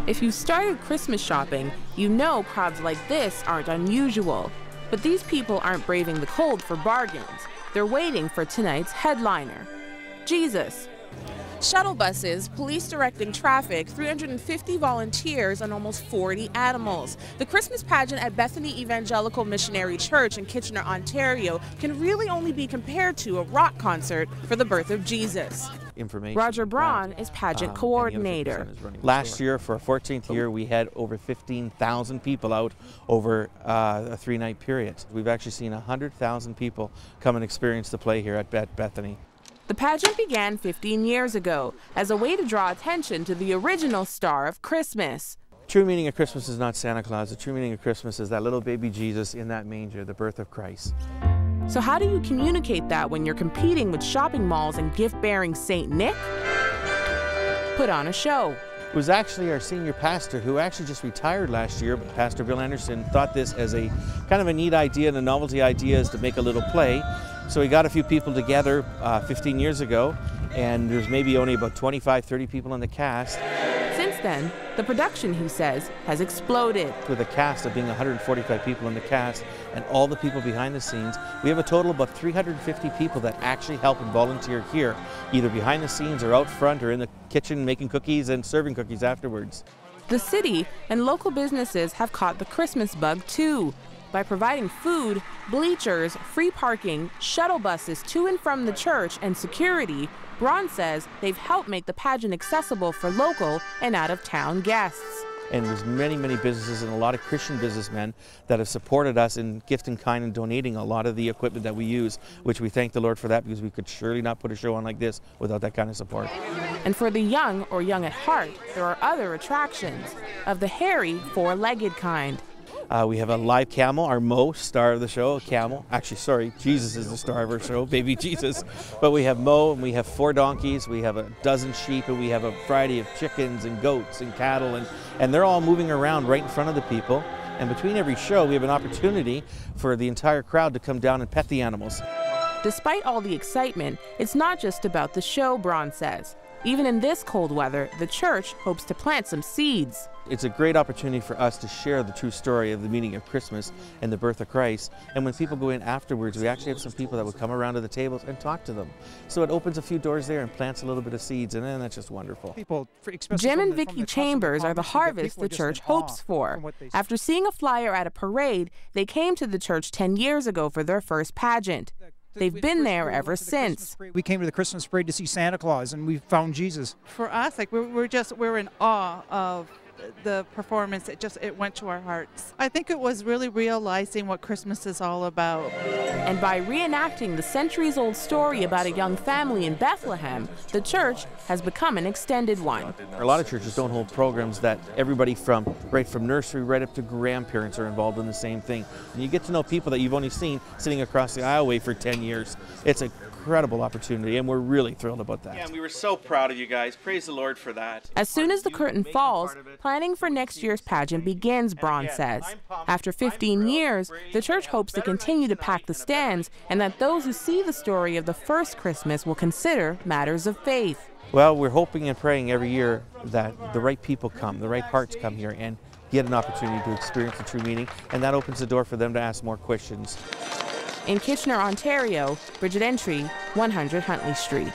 If you started Christmas shopping, you know crowds like this aren't unusual. But these people aren't braving the cold for bargains. They're waiting for tonight's headliner, Jesus. Shuttle buses, police directing traffic, 350 volunteers, and almost 40 animals. The Christmas pageant at Bethany Evangelical Missionary Church in Kitchener, Ontario can really only be compared to a rock concert for the birth of Jesus. Roger Braun is pageant coordinator. Last year, for our 14th year, we had over 15,000 people out over a 3-night period. We've actually seen 100,000 people come and experience the play here at Bethany. The pageant began 15 years ago as a way to draw attention to the original star of Christmas. True meaning of Christmas is not Santa Claus. The true meaning of Christmas is that little baby Jesus in that manger, the birth of Christ. So how do you communicate that when you're competing with shopping malls and gift-bearing St. Nick? Put on a show. It was actually our senior pastor who actually just retired last year, but Pastor Bill Anderson thought this as a kind of a neat idea and a novelty idea is to make a little play. So we got a few people together 15 years ago, and there's maybe only about 25, 30 people in the cast. Since then, the production, he says, has exploded. With a cast of being 145 people in the cast and all the people behind the scenes, we have a total of about 350 people that actually help and volunteer here, either behind the scenes or out front or in the kitchen making cookies and serving cookies afterwards. The city and local businesses have caught the Christmas bug too, by providing food, bleachers, free parking, shuttle buses to and from the church, and security. Braun says they've helped make the pageant accessible for local and out-of-town guests. And there's many, many businesses and a lot of Christian businessmen that have supported us in gift in kind and donating a lot of the equipment that we use, which we thank the Lord for that, because we could surely not put a show on like this without that kind of support. And for the young or young at heart, there are other attractions of the hairy, four-legged kind. We have a live camel, our Mo, star of the show, a camel. Actually, sorry, Jesus is the star of our show, baby Jesus. But we have Mo, and we have 4 donkeys, we have a dozen sheep, and we have a variety of chickens and goats and cattle, and they're all moving around right in front of the people. And between every show, we have an opportunity for the entire crowd to come down and pet the animals. Despite all the excitement, it's not just about the show, Braun says. Even in this cold weather, the church hopes to plant some seeds. It's a great opportunity for us to share the true story of the meaning of Christmas and the birth of Christ. And when people go in afterwards, we actually have some people that will come around to the tables and talk to them. So it opens a few doors there and plants a little bit of seeds, and then that's just wonderful. Jim and Vicki Chambers are the harvest the church hopes for. After seeing a flyer at a parade, they came to the church 10 years ago for their first pageant. They've been there ever since. We came to the Christmas parade to see Santa Claus, and we found Jesus. For us, like we're in awe of the performance. It went to our hearts. I think it was really realizing what Christmas is all about. And by reenacting the centuries-old story about a young family in Bethlehem, the church has become an extended one. A lot of churches don't hold programs that everybody right from nursery right up to grandparents are involved in the same thing. And you get to know people that you've only seen sitting across the aisleway for 10 years. It's an incredible opportunity, and we're really thrilled about that. Yeah, and we were so proud of you guys. Praise the Lord for that. As soon as the curtain falls, planning for next year's pageant begins, Braun says. After 15 years, the church hopes to continue to pack the stands, and that those who see the story of the first Christmas will consider matters of faith. Well, we're hoping and praying every year that the right people come, the right hearts come here and get an opportunity to experience the true meaning, and that opens the door for them to ask more questions. In Kitchener, Ontario, Bridget, Antwi, 100 Huntley Street.